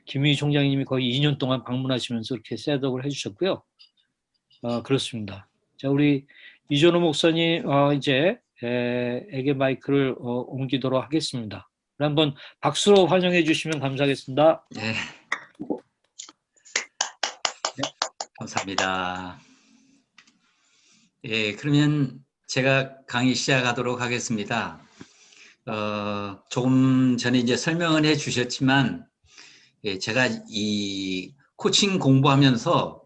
김윤희 총장님이 거의 2년 동안 방문하시면서 이렇게 셋업을 해주셨고요. 그렇습니다. 자, 우리 이전호 목사님 이제 에게 마이크를 옮기도록 하겠습니다. 한번 박수로 환영해 주시면 감사하겠습니다. 네. 감사합니다. 예, 그러면 제가 강의 시작하도록 하겠습니다. 조금 전에 이제 설명을 해 주셨지만, 예, 제가 이 코칭 공부하면서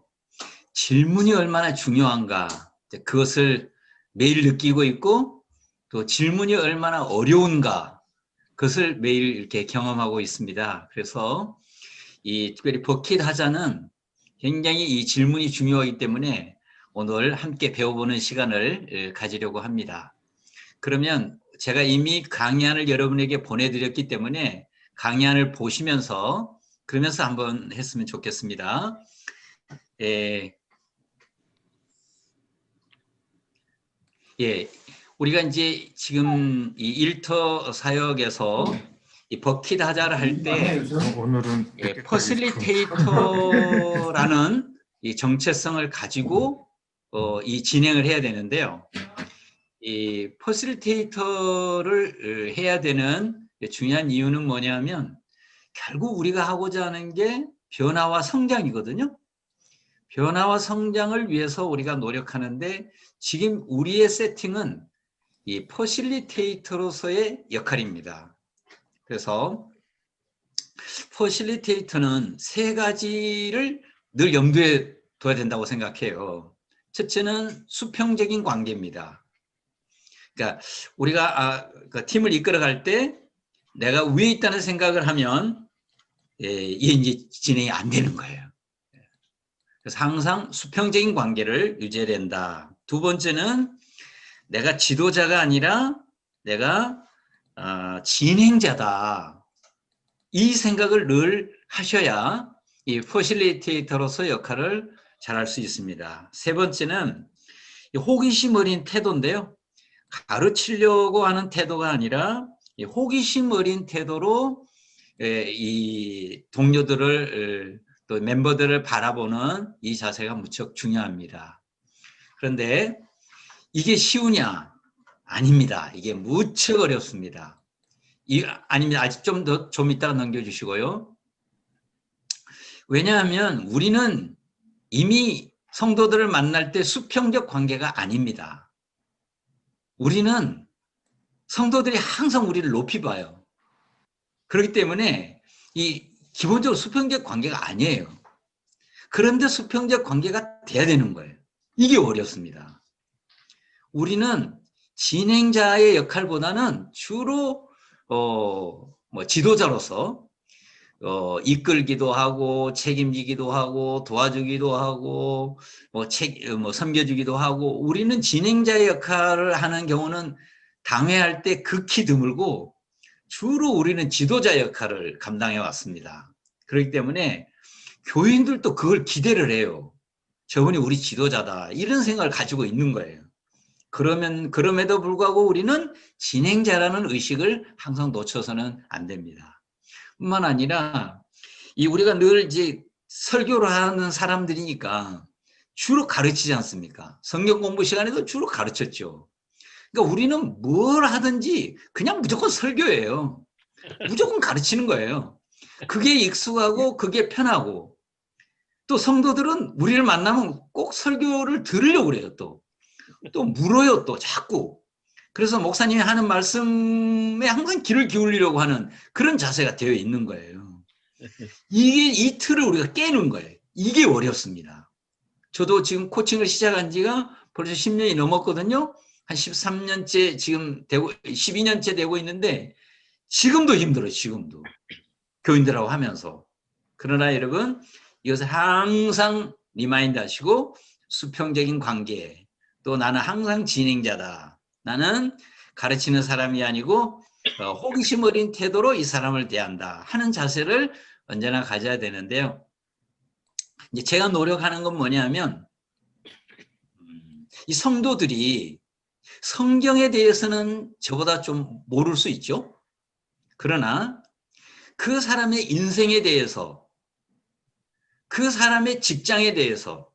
질문이 얼마나 중요한가, 그것을 매일 느끼고 있고, 또 질문이 얼마나 어려운가, 그것을 매일 이렇게 경험하고 있습니다. 그래서 이 특별히 버킷 하자는 굉장히 이 질문이 중요하기 때문에 오늘 함께 배워보는 시간을 가지려고 합니다. 그러면 제가 이미 강의안을 여러분에게 보내드렸기 때문에 강의안을 보시면서 그러면서 한번 했으면 좋겠습니다. 우리가 이제 지금 이 일터 사역에서 이 버킷 하자를 할 때 오늘은 퍼실리테이터라는 이 정체성을 가지고 이 진행을 해야 되는데요. 이 퍼실리테이터를 해야 되는 중요한 이유는 뭐냐면 결국 우리가 하고자 하는 게 변화와 성장이거든요. 변화와 성장을 위해서 우리가 노력하는데 지금 우리의 세팅은 이 퍼실리테이터로서의 역할입니다. 그래서 퍼실리테이터는 세 가지를 늘 염두에 둬야 된다고 생각해요. 첫째는 수평적인 관계입니다. 그러니까 우리가 그 팀을 이끌어갈 때 내가 위에 있다는 생각을 하면 이게 이제 진행이 안 되는 거예요. 그래서 항상 수평적인 관계를 유지해야 된다. 두 번째는 내가 지도자가 아니라 내가 진행자다. 이 생각을 늘 하셔야 이 퍼실리테이터로서 역할을 잘할 수 있습니다. 세 번째는 호기심 어린 태도인데요. 가르치려고 하는 태도가 아니라 호기심 어린 태도로 이 동료들을 또 멤버들을 바라보는 이 자세가 무척 중요합니다. 그런데 이게 쉬우냐? 아닙니다. 이게 무척 어렵습니다. 아닙니다. 아직 좀 이따가 넘겨주시고요. 왜냐하면 우리는 이미 성도들을 만날 때 수평적 관계가 아닙니다. 우리는 성도들이 항상 우리를 높이 봐요. 그렇기 때문에 이 기본적으로 수평적 관계가 아니에요. 그런데 수평적 관계가 돼야 되는 거예요. 이게 어렵습니다. 우리는 진행자의 역할보다는 주로 지도자로서 이끌기도 하고 책임지기도 하고 도와주기도 하고 섬겨주기도 하고 우리는 진행자의 역할을 하는 경우는 당회할 때 극히 드물고 주로 우리는 지도자 역할을 감당해 왔습니다. 그렇기 때문에 교인들도 그걸 기대를 해요. 저분이 우리 지도자다 이런 생각을 가지고 있는 거예요. 그럼에도 불구하고 우리는 진행자라는 의식을 항상 놓쳐서는 안 됩니다. 뿐만 아니라 우리가 늘 이제 설교를 하는 사람들이니까 주로 가르치지 않습니까? 성경 공부 시간에도 주로 가르쳤죠. 그러니까 우리는 뭘 하든지 그냥 무조건 설교예요. 무조건 가르치는 거예요. 그게 익숙하고 그게 편하고 또 성도들은 우리를 만나면 꼭 설교를 들으려고 그래요. 또 물어요. 또 자꾸. 그래서 목사님이 하는 말씀에 항상 귀를 기울이려고 하는 그런 자세가 되어 있는 거예요. 이 틀을 우리가 깨는 거예요. 이게 어렵습니다. 저도 지금 코칭을 시작한 지가 벌써 10년이 넘었거든요. 한 13년째 지금 되고 12년째 되고 있는데 지금도 힘들어요. 지금도. 교인들하고 하면서. 그러나 여러분 이것을 항상 리마인드 하시고 수평적인 관계 또 나는 항상 진행자다. 나는 가르치는 사람이 아니고 호기심 어린 태도로 이 사람을 대한다 하는 자세를 언제나 가져야 되는데요. 이제 제가 노력하는 건 뭐냐면 이 성도들이 성경에 대해서는 저보다 좀 모를 수 있죠. 그러나 그 사람의 인생에 대해서 그 사람의 직장에 대해서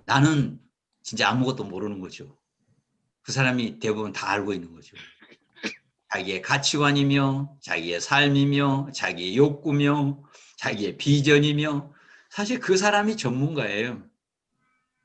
나는 진짜 아무것도 모르는 거죠. 그 사람이 대부분 다 알고 있는 거죠. 자기의 가치관이며 자기의 삶이며 자기의 욕구며 자기의 비전이며 사실 그 사람이 전문가예요.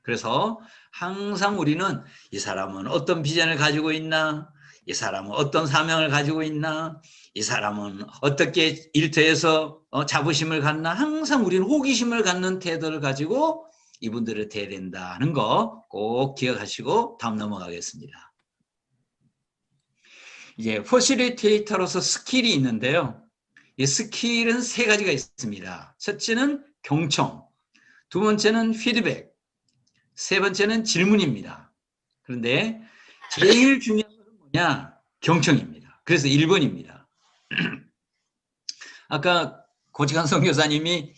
그래서 항상 우리는 이 사람은 어떤 비전을 가지고 있나, 이 사람은 어떤 사명을 가지고 있나, 이 사람은 어떻게 일터에서 자부심을 갖나, 항상 우리는 호기심을 갖는 태도를 가지고 이분들을 대해야 된다는 거 꼭 기억하시고 다음 넘어가겠습니다. 이제 퍼실리테이터로서 스킬이 있는데요. 이 스킬은 세 가지가 있습니다. 첫째는 경청, 두 번째는 피드백, 세 번째는 질문입니다. 그런데 제일 중요한 것은 뭐냐? 경청입니다. 그래서 1번입니다. 아까 고지관 선교사님이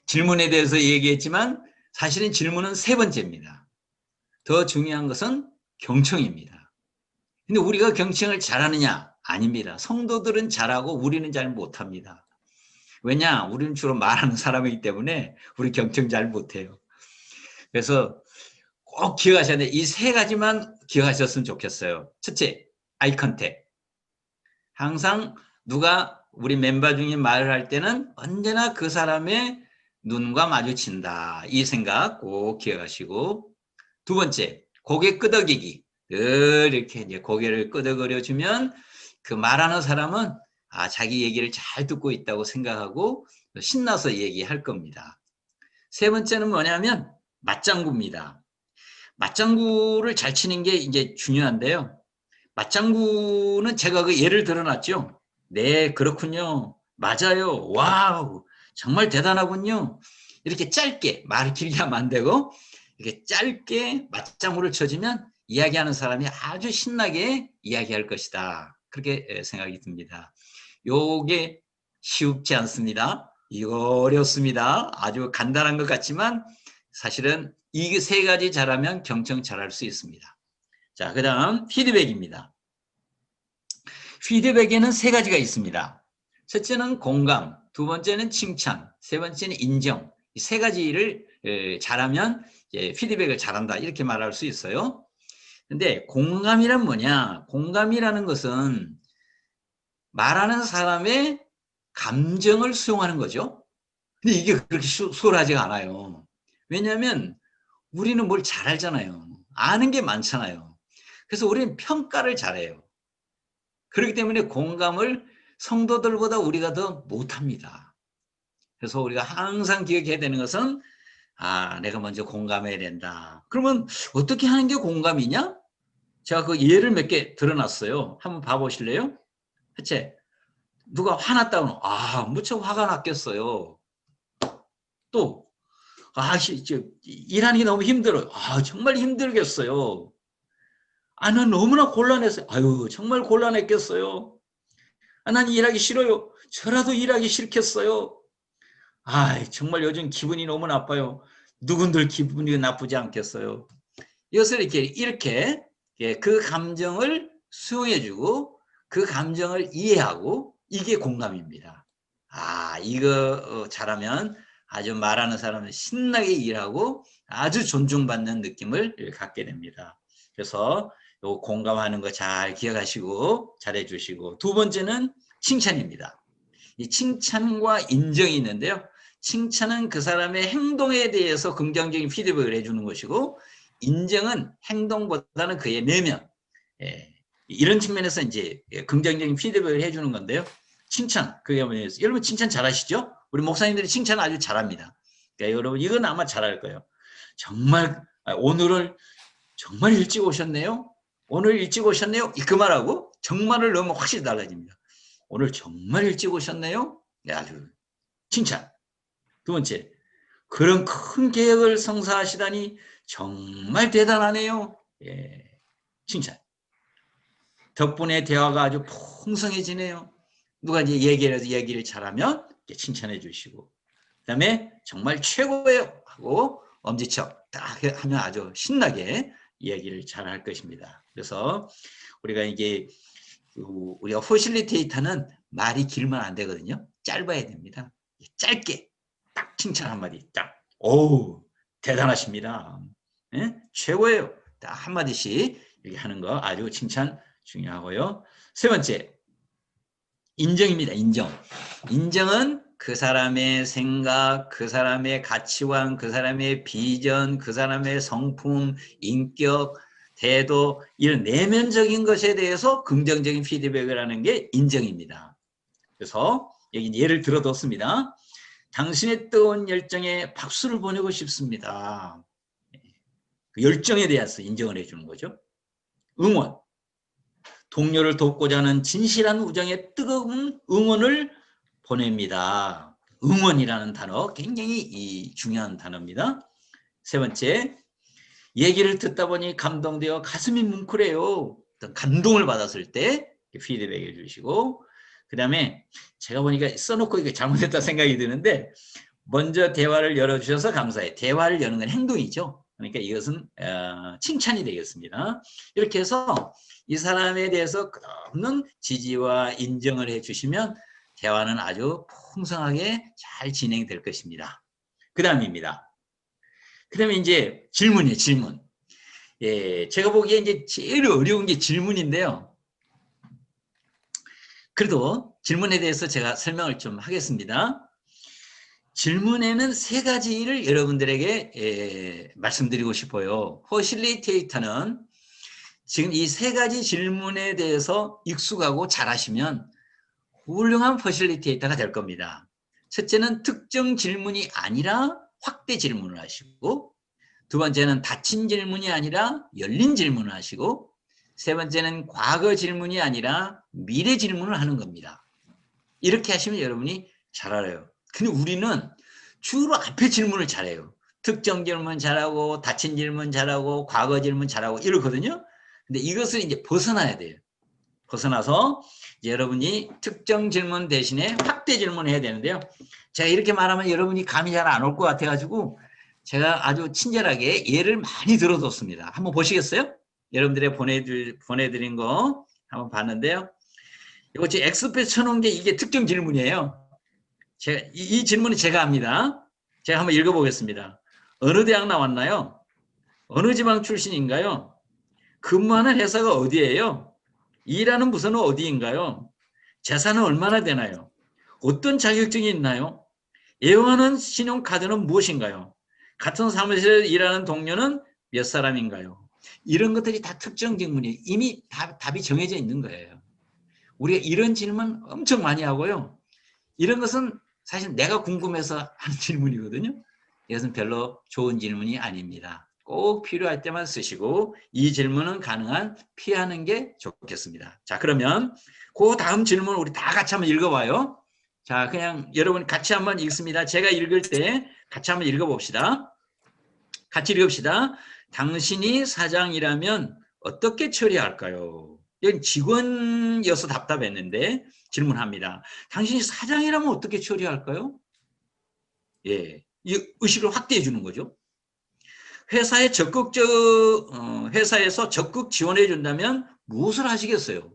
질문에 대해서 얘기했지만 사실은 질문은 세 번째입니다. 더 중요한 것은 경청입니다. 근데 우리가 경청을 잘하느냐? 아닙니다. 성도들은 잘하고 우리는 잘 못합니다. 왜냐? 우리는 주로 말하는 사람이기 때문에 우리 경청 잘 못해요. 그래서 꼭 기억하셔야 돼요. 이 세 가지만 기억하셨으면 좋겠어요. 첫째, 아이 컨택. 항상 누가 우리 멤버 중에 말을 할 때는 언제나 그 사람의 눈과 마주친다. 이 생각 꼭 기억하시고, 두 번째, 고개 끄덕이기. 늘 이렇게 이제 고개를 끄덕거려 주면 그 말하는 사람은 자기 얘기를 잘 듣고 있다고 생각하고 신나서 얘기할 겁니다. 세 번째는 뭐냐면 맞장구입니다. 맞장구를 잘 치는 게 이제 중요한데요. 맞장구는 제가 그 예를 들어놨죠. 네, 그렇군요. 맞아요. 와우. 정말 대단하군요. 이렇게 짧게, 말을 길게 하면 안 되고, 이렇게 짧게 맞장구를 쳐주면 이야기하는 사람이 아주 신나게 이야기할 것이다. 그렇게 생각이 듭니다. 요게 쉽지 않습니다. 이거 어렵습니다. 아주 간단한 것 같지만 사실은 이 세 가지 잘하면 경청 잘할 수 있습니다. 자, 그 다음 피드백입니다. 피드백에는 세 가지가 있습니다. 첫째는 공감, 두 번째는 칭찬, 세 번째는 인정. 이 세 가지를 잘하면 피드백을 잘한다 이렇게 말할 수 있어요. 근데 공감이란 뭐냐? 공감이라는 것은 말하는 사람의 감정을 수용하는 거죠. 근데 이게 그렇게 수월하지가 않아요. 왜냐하면 우리는 뭘 잘 알잖아요. 아는 게 많잖아요. 그래서 우리는 평가를 잘해요. 그렇기 때문에 공감을 성도들보다 우리가 더 못합니다. 그래서 우리가 항상 기억해야 되는 것은 내가 먼저 공감해야 된다. 그러면 어떻게 하는 게 공감이냐? 제가 그 예를 몇 개 들어놨어요. 한번 봐보실래요? 대체 누가 화났다고 무척 화가 났겠어요. 또 일하는 게 너무 힘들어요. 정말 힘들겠어요. 난 너무나 곤란했어요. 정말 곤란했겠어요. 난 일하기 싫어요. 저라도 일하기 싫겠어요. 정말 요즘 기분이 너무 나빠요. 누군들 기분이 나쁘지 않겠어요. 이것을 이렇게 그 감정을 수용해주고 그 감정을 이해하고 이게 공감입니다. 이거 잘하면 아주 말하는 사람은 신나게 일하고 아주 존중받는 느낌을 갖게 됩니다. 그래서 요 공감하는 거 잘 기억하시고 잘해 주시고, 두 번째는 칭찬입니다. 이 칭찬과 인정이 있는데요. 칭찬은 그 사람의 행동에 대해서 긍정적인 피드백을 해주는 것이고, 인정은 행동보다는 그의 내면, 이런 측면에서 이제 긍정적인 피드백을 해주는 건데요. 칭찬, 그게 뭐냐면 여러분 칭찬 잘하시죠? 우리 목사님들이 칭찬 아주 잘합니다. 그러니까 여러분 이건 아마 잘할 거예요. 정말 오늘을 정말 일찍 오셨네요. 오늘 일찍 오셨네요. 그 말하고 정말을 넣으면 확실히 달라집니다. 오늘 정말 일찍 오셨네요. 아주 칭찬. 두 번째, 그런 큰 계획을 성사하시다니 정말 대단하네요. 칭찬. 덕분에 대화가 아주 풍성해지네요. 누가 이제 얘기를 잘하면 칭찬해 주시고, 그다음에 정말 최고예요 하고 엄지척 딱 하면 아주 신나게 얘기를 잘 할 것입니다. 그래서 우리가 퍼실리테이터는 말이 길면 안 되거든요. 짧아야 됩니다. 짧게 딱 칭찬 한마디 딱. 오우, 대단하십니다. 예? 최고예요. 딱 한마디씩 이렇게 하는 거 아주 칭찬 중요하고요. 세 번째, 인정입니다. 인정. 인정은 그 사람의 생각, 그 사람의 가치관, 그 사람의 비전, 그 사람의 성품, 인격, 태도, 이런 내면적인 것에 대해서 긍정적인 피드백을 하는 게 인정입니다. 그래서 여기 예를 들어뒀습니다. 당신의 뜨거운 열정에 박수를 보내고 싶습니다. 그 열정에 대해서 인정을 해주는 거죠. 응원. 동료를 돕고자 하는 진실한 우정에 뜨거운 응원을 보냅니다. 응원이라는 단어 굉장히 중요한 단어입니다. 세 번째, 얘기를 듣다 보니 감동되어 가슴이 뭉클해요. 감동을 받았을 때 피드백해 주시고, 그 다음에 제가 보니까 써놓고 이게 잘못했다 생각이 드는데, 먼저 대화를 열어주셔서 감사해. 대화를 여는 건 행동이죠. 그러니까 이것은 칭찬이 되겠습니다. 이렇게 해서 이 사람에 대해서 끝없는 지지와 인정을 해주시면 대화는 아주 풍성하게 잘 진행될 것입니다. 그 다음입니다. 그 다음에 이제 질문이에요, 질문. 예, 제가 보기에 이제 제일 어려운 게 질문인데요. 그래도 질문에 대해서 제가 설명을 좀 하겠습니다. 질문에는 세 가지를 여러분들에게 말씀드리고 싶어요. 퍼실리테이터는 지금 이 세 가지 질문에 대해서 익숙하고 잘하시면 훌륭한 퍼실리테이터가 될 겁니다. 첫째는 특정 질문이 아니라 확대 질문을 하시고, 두 번째는 닫힌 질문이 아니라 열린 질문을 하시고, 세 번째는 과거 질문이 아니라 미래 질문을 하는 겁니다. 이렇게 하시면 여러분이 잘 알아요. 근데 우리는 주로 앞에 질문을 잘해요. 특정 질문 잘하고, 닫힌 질문 잘하고, 과거 질문 잘하고 이러거든요. 근데 이것을 이제 벗어나야 돼요. 벗어나서 이제 여러분이 특정 질문 대신에 확대 질문을 해야 되는데요. 제가 이렇게 말하면 여러분이 감이 잘 안 올 것 같아가지고 제가 아주 친절하게 예를 많이 들어뒀습니다. 한번 보시겠어요? 여러분들의 보내드린 거 한번 봤는데요. 이거 지금 엑스프레스 쳐놓은 게 이게 특정 질문이에요. 제가 이 질문은 제가 합니다. 제가 한번 읽어보겠습니다. 어느 대학 나왔나요? 어느 지방 출신인가요? 근무하는 회사가 어디예요? 일하는 부서는 어디인가요? 재산은 얼마나 되나요? 어떤 자격증이 있나요? 애용하는 신용카드는 무엇인가요? 같은 사무실에서 일하는 동료는 몇 사람인가요? 이런 것들이 다 특정 질문이에요. 이미 답이 정해져 있는 거예요. 우리가 이런 질문 엄청 많이 하고요. 이런 것은 사실 내가 궁금해서 하는 질문이거든요. 이것은 별로 좋은 질문이 아닙니다. 꼭 필요할 때만 쓰시고 이 질문은 가능한 피하는 게 좋겠습니다. 자, 그러면 그 다음 질문 우리 다 같이 한번 읽어봐요. 자, 그냥 여러분 같이 한번 읽습니다. 제가 읽을 때 같이 한번 읽어봅시다. 같이 읽읍시다. 당신이 사장이라면 어떻게 처리할까요? 여기 직원이어서 답답했는데 질문합니다. 당신이 사장이라면 어떻게 처리할까요? 예, 이 의식을 확대해 주는 거죠. 회사에서 적극 지원해 준다면 무엇을 하시겠어요?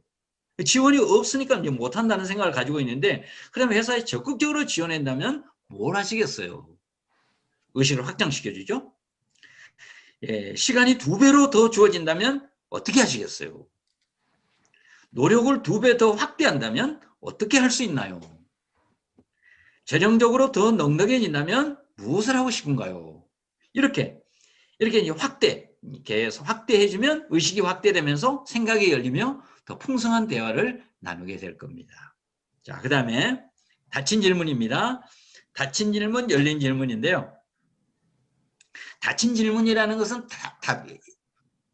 지원이 없으니까 이제 못한다는 생각을 가지고 있는데, 그러면 회사에 적극적으로 지원한다면 뭘 하시겠어요? 의식을 확장시켜 주죠. 예, 시간이 2배로 더 주어진다면 어떻게 하시겠어요? 노력을 2배 더 확대한다면 어떻게 할 수 있나요? 재정적으로 더 넉넉해진다면 무엇을 하고 싶은가요? 이렇게 이제 계속 확대해주면 의식이 확대되면서 생각이 열리며 더 풍성한 대화를 나누게 될 겁니다. 자, 그 다음에 닫힌 질문입니다. 닫힌 질문, 열린 질문인데요. 닫힌 질문이라는 것은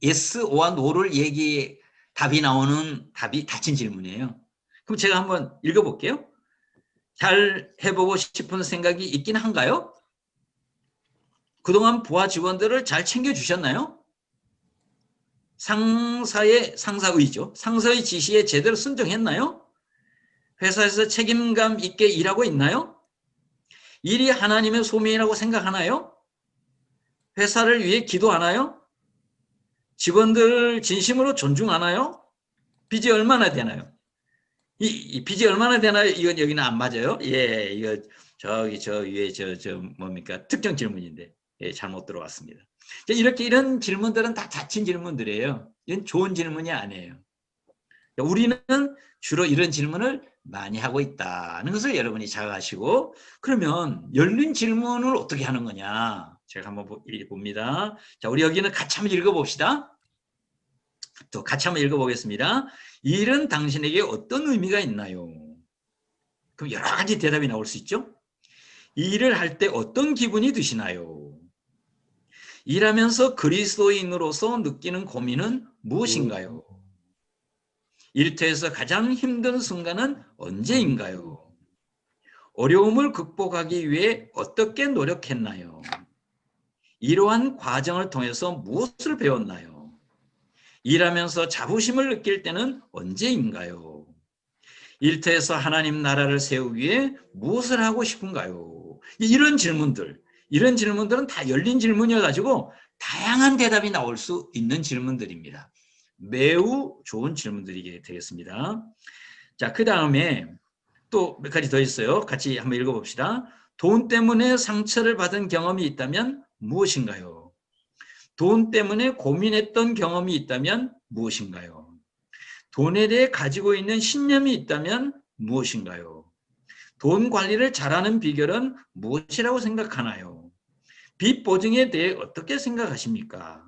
yes, or no를 답이 나오는 답이 닫힌 질문이에요. 그럼 제가 한번 읽어볼게요. 잘 해보고 싶은 생각이 있긴 한가요? 그동안 부하 직원들을 잘 챙겨주셨나요? 상사의죠. 상사의 지시에 제대로 순종했나요? 회사에서 책임감 있게 일하고 있나요? 일이 하나님의 소명이라고 생각하나요? 회사를 위해 기도하나요? 직원들을 진심으로 존중하나요? 빚이 얼마나 되나요? 이 빚이 얼마나 되나요? 이건 여기는 안 맞아요. 예, 이거 저기 저 위에 저 뭡니까? 특정 질문인데 예, 잘못 들어왔습니다. 이렇게 이런 질문들은 다 자칭 질문들이에요. 이건 좋은 질문이 아니에요. 우리는 주로 이런 질문을 많이 하고 있다는 것을 여러분이 자각하시고, 그러면 열린 질문을 어떻게 하는 거냐? 제가 한번 봅니다. 자, 우리 여기는 같이 한번 읽어봅시다. 또 같이 한번 읽어보겠습니다. 이 일은 당신에게 어떤 의미가 있나요? 그럼 여러 가지 대답이 나올 수 있죠? 이 일을 할 때 어떤 기분이 드시나요? 일하면서 그리스도인으로서 느끼는 고민은 무엇인가요? 일터에서 가장 힘든 순간은 언제인가요? 어려움을 극복하기 위해 어떻게 노력했나요? 이러한 과정을 통해서 무엇을 배웠나요? 일하면서 자부심을 느낄 때는 언제인가요? 일터에서 하나님 나라를 세우기 위해 무엇을 하고 싶은가요? 이런 질문들은 다 열린 질문이어가지고 다양한 대답이 나올 수 있는 질문들입니다. 매우 좋은 질문들이 되겠습니다. 자, 그 다음에 또 몇 가지 더 있어요. 같이 한번 읽어봅시다. 돈 때문에 상처를 받은 경험이 있다면 무엇인가요? 돈 때문에 고민했던 경험이 있다면 무엇인가요? 돈에 대해 가지고 있는 신념이 있다면 무엇인가요? 돈 관리를 잘하는 비결은 무엇이라고 생각하나요? 빚 보증에 대해 어떻게 생각하십니까?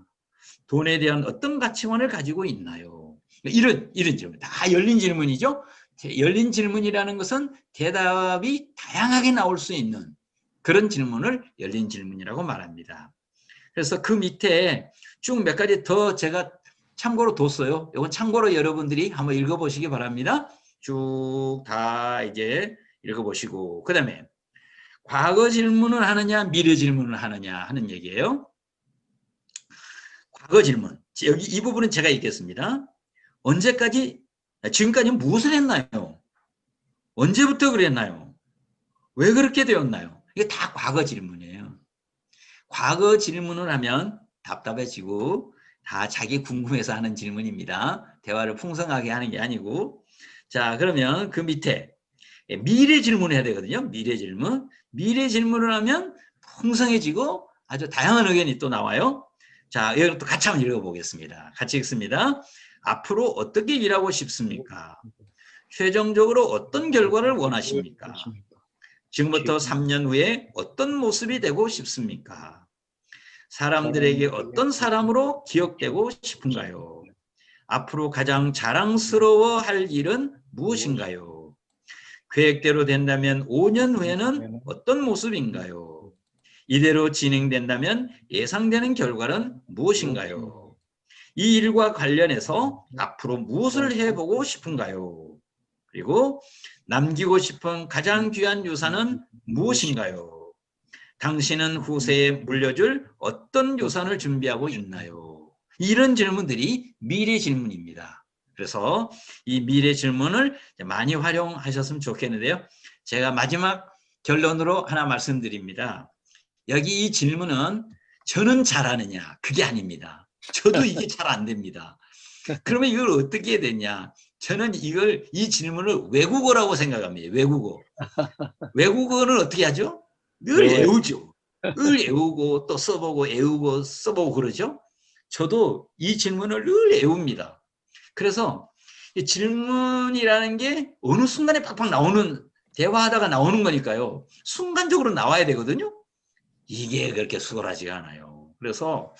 돈에 대한 어떤 가치관을 가지고 있나요? 이런 질문, 다 열린 질문이죠. 열린 질문이라는 것은 대답이 다양하게 나올 수 있는 그런 질문을 열린 질문이라고 말합니다. 그래서 그 밑에 쭉 몇 가지 더 제가 참고로 뒀어요. 이건 참고로 여러분들이 한번 읽어보시기 바랍니다. 쭉 다 이제 읽어보시고, 그 다음에 과거 질문을 하느냐 미래 질문을 하느냐 하는 얘기예요. 과거 질문, 여기 이 부분은 제가 읽겠습니다. 언제까지, 지금까지 무엇을 했나요? 언제부터 그랬나요? 왜 그렇게 되었나요? 이게 다 과거 질문이에요. 과거 질문을 하면 답답해지고 다 자기 궁금해서 하는 질문입니다. 대화를 풍성하게 하는 게 아니고. 자, 그러면 그 밑에 미래 질문을 해야 되거든요. 미래 질문. 미래 질문을 하면 풍성해지고 아주 다양한 의견이 또 나와요. 자, 이것도 같이 한번 읽어보겠습니다. 같이 읽습니다. 앞으로 어떻게 일하고 싶습니까? 최종적으로 어떤 결과를 원하십니까? 지금부터 3년 후에 어떤 모습이 되고 싶습니까? 사람들에게 어떤 사람으로 기억되고 싶은가요? 앞으로 가장 자랑스러워할 일은 무엇인가요? 계획대로 된다면 5년 후에는 어떤 모습인가요? 이대로 진행된다면 예상되는 결과는 무엇인가요? 이 일과 관련해서 앞으로 무엇을 해보고 싶은가요? 그리고 남기고 싶은 가장 귀한 유산은 무엇인가요? 당신은 후세에 물려줄 어떤 유산을 준비하고 있나요? 이런 질문들이 미래 질문입니다. 그래서 이 미래 질문을 많이 활용하셨으면 좋겠는데요. 제가 마지막 결론으로 하나 말씀드립니다. 여기 이 질문은 저는 잘하느냐, 그게 아닙니다. 저도 이게 잘 안 됩니다. 그러면 이걸 어떻게 해야 되냐? 저는 이 질문을 외국어라고 생각합니다. 외국어는 어떻게 하죠? 늘 외우죠. 늘 외우고 또 써보고 외우고 써보고 그러죠. 저도 이 질문을 늘 외웁니다. 그래서 이 질문이라는 게 어느 순간에 팍팍 나오는, 대화하다가 나오는 거니까요. 순간적으로 나와야 되거든요. 이게 그렇게 수월하지가 않아요. 그래서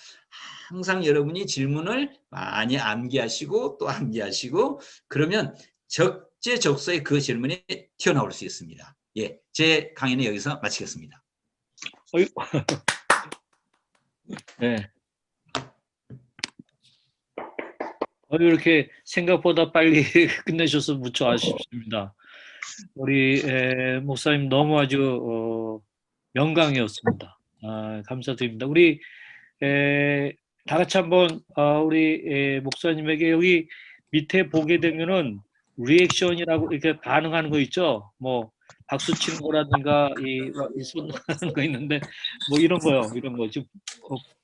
항상 여러분이 질문을 많이 암기하시고 또 암기하시고, 그러면 적재적소에 그 질문이 튀어나올 수 있습니다. 예, 제 강의는 여기서 마치겠습니다. 네. 이렇게 생각보다 빨리 끝내셔서 무척 아쉽습니다. 우리 목사님 너무 아주 영광이었습니다. 감사드립니다. 우리 다 같이 한번 우리 목사님에게 여기 밑에 보게 되면은 리액션이라고 이렇게 반응하는 거 있죠. 뭐 박수 치는 거라든가 손 하는 거 있는데 뭐 이런 거요. 이런 거 지금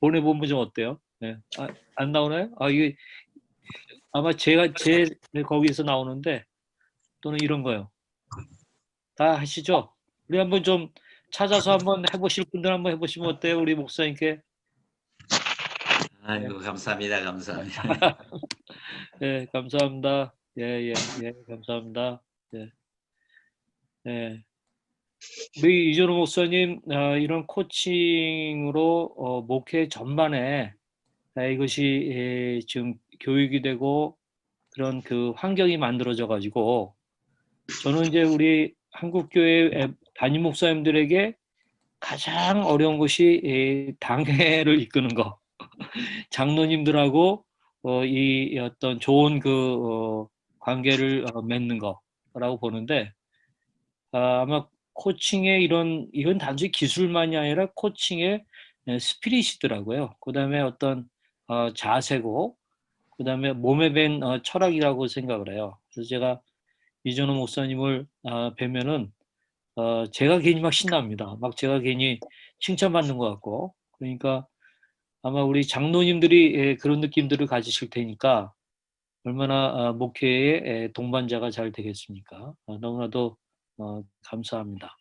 보내보면 좀 어때요? 네. 안 나오나요? 이게 아마 제 거기에서 나오는데 또는 이런 거요. 다 하시죠? 우리 한번 좀 찾아서 한번 해보실 분들 한번 해보시면 어때요? 우리 목사님께. 아이고, 감사합니다. 감사합니다. 예, 감사합니다. 예, 예, 예, 감사합니다. 예, 예. 우리 이준호 목사님, 이런 코칭으로 목회 전반에 이것이 지금 교육이 되고 그런 그 환경이 만들어져 가지고 저는 이제 우리 한국교회 담임 목사님들에게 가장 어려운 것이 당회를 이끄는 거, 장로님들하고 이 어떤 좋은 그 관계를 맺는 거라고 보는데 아마 코칭의 이건 단지 기술만이 아니라 코칭의 스피릿이더라고요. 그다음에 어떤 자세고 그다음에 몸에 밴 철학이라고 생각을 해요. 그래서 제가 이준호 목사님을 뵈면은 제가 괜히 막 신납니다. 막 제가 괜히 칭찬받는 것 같고 그러니까 아마 우리 장로님들이 그런 느낌들을 가지실 테니까 얼마나 목회의 동반자가 잘 되겠습니까? 너무나도 감사합니다.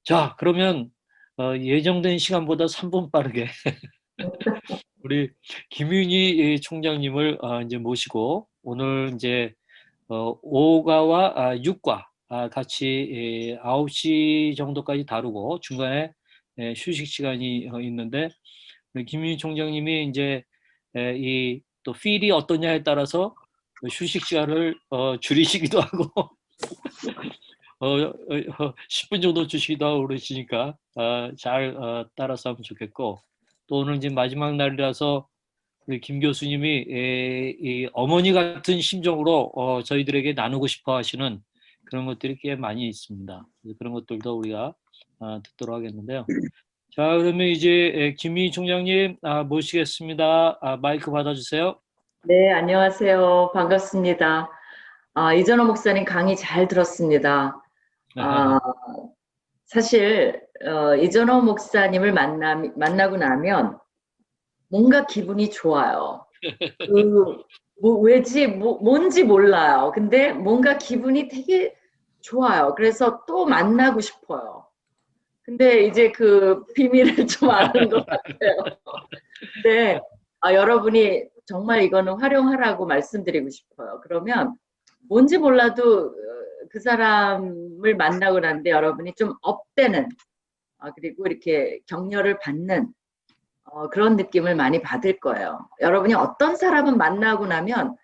자, 그러면 예정된 시간보다 3분 빠르게 우리 김윤희 총장님을 이제 모시고 오늘 이제 5과와 6과 같이 9시 정도까지 다루고 중간에 휴식 시간이 있는데 우리 김윤희 총장님이 이제 이 또 필이 어떠냐에 따라서 휴식 시간을 줄이시기도 하고 10분 정도 주시기도 하고 그러시니까 잘 따라서 하면 좋겠고 또 오늘 이제 마지막 날이라서 우리 김 교수님이 이 어머니 같은 심정으로 저희들에게 나누고 싶어 하시는 그런 것들이 꽤 많이 있습니다. 그래서 그런 것들도 우리가 듣도록 하겠는데요. 자, 그러면 이제 김민희 총장님 모시겠습니다. 마이크 받아주세요. 네, 안녕하세요. 반갑습니다. 이전호 목사님 강의 잘 들었습니다. 사실 이전호 목사님을 만나고 나면 뭔가 기분이 좋아요. 뭔지 몰라요. 근데 뭔가 기분이 되게 좋아요. 그래서 또 만나고 싶어요. 근데 이제 그 비밀을 좀 아는 것 같아요. 근데 여러분이 정말 이거는 활용하라고 말씀드리고 싶어요. 그러면 뭔지 몰라도 그 사람을 만나고 난데 여러분이 좀 업되는 그리고 이렇게 격려를 받는 그런 느낌을 많이 받을 거예요. 여러분이 어떤 사람은 만나고 나면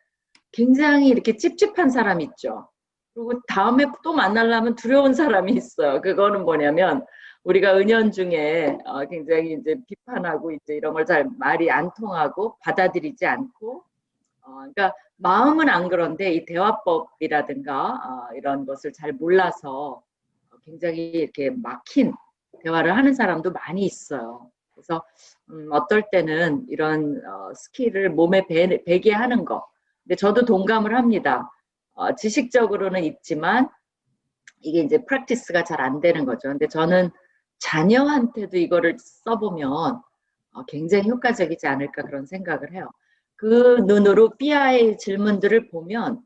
굉장히 이렇게 찝찝한 사람 있죠. 그리고 다음에 또 만나려면 두려운 사람이 있어요. 그거는 뭐냐면 우리가 은연중에 굉장히 이제 비판하고 이제 이런 걸 잘 말이 안 통하고 받아들이지 않고 그러니까 마음은 안 그런데 이 대화법이라든가 이런 것을 잘 몰라서 굉장히 이렇게 막힌 대화를 하는 사람도 많이 있어요. 그래서 어떨 때는 이런 스킬을 몸에 배게 하는 거. 근데 저도 동감을 합니다. 지식적으로는 있지만 이게 이제 프랙티스가 잘 안 되는 거죠. 근데 저는 자녀한테도 이거를 써보면 굉장히 효과적이지 않을까 그런 생각을 해요. 그 눈으로 삐아의 질문들을 보면